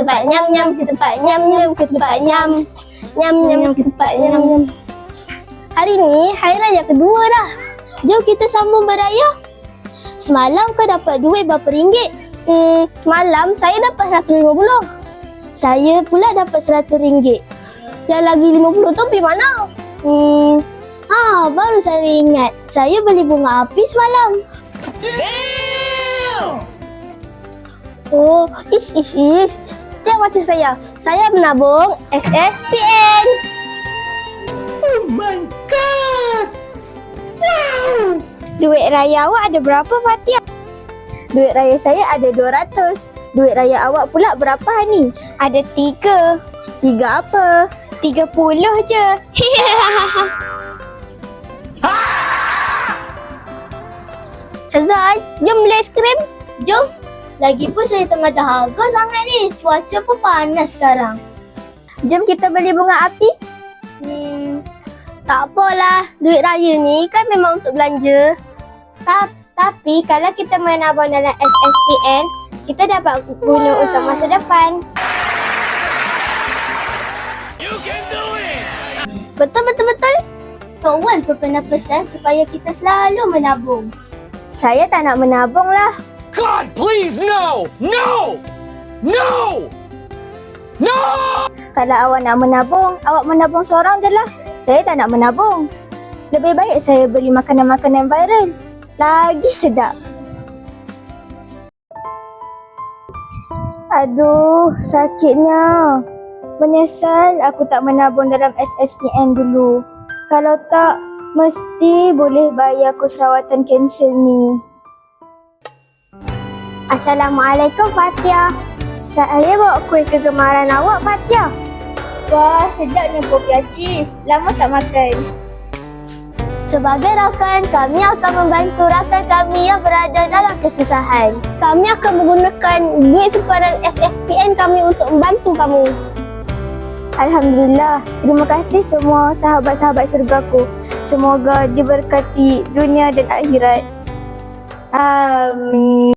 tempat nyam-nyam, ke tempat nyam-nyam, ke tempat nyam. Nyam-nyam, ke tempat nyam-nyam. Hari ni hari raya kedua dah. Jom kita sambung beraya. Semalam kau dapat duit berapa ringgit? Semalam saya dapat 150. Saya pula dapat 100 ringgit. Yang lagi 50 tu pergi mana? Baru saya ingat. Saya beli bunga api semalam. Damn! Oh, ish. Jangan macam saya. Saya menabung SSPN. Oh my god! Wow! Duit raya awak ada berapa, Fatia? Duit raya saya ada 200. Duit raya awak pula berapa ni? Ada 3. 3 apa? 30 je. Syazwan, jom beli aiskrim. Jom. Lagipun saya tengah dahaga sangat ni. Cuaca pun panas sekarang. Jom kita beli bunga api. Tak apalah. Duit raya ni kan memang untuk belanja. Tapi kalau kita menabung dalam SSPN, kita dapat guna untuk masa depan. You can do it! Betul. Tok Wan pun pernah pesan supaya kita selalu menabung. Saya tak nak menabung lah. God, please, no! No! No! No! Kalau awak nak menabung, awak menabung seorang je lah. Saya tak nak menabung. Lebih baik saya beli makanan-makanan viral. Lagi sedap. Aduh, sakitnya. Menyesal aku tak menabung dalam SSPN dulu. Kalau tak, mesti boleh bayar kos rawatan kanser ni. Assalamualaikum, Fatia. Saya bawa kuih kegemaran awak, Fatia. Wah, sedapnya popiah cheese. Lama tak makan. Sebagai rakan, kami akan membantu rakan kami yang berada dalam kesusahan. Kami akan menggunakan duit simpanan SSPN kami untuk membantu kamu. Alhamdulillah. Terima kasih semua sahabat-sahabat syurgaku. Semoga diberkati dunia dan akhirat. Amin.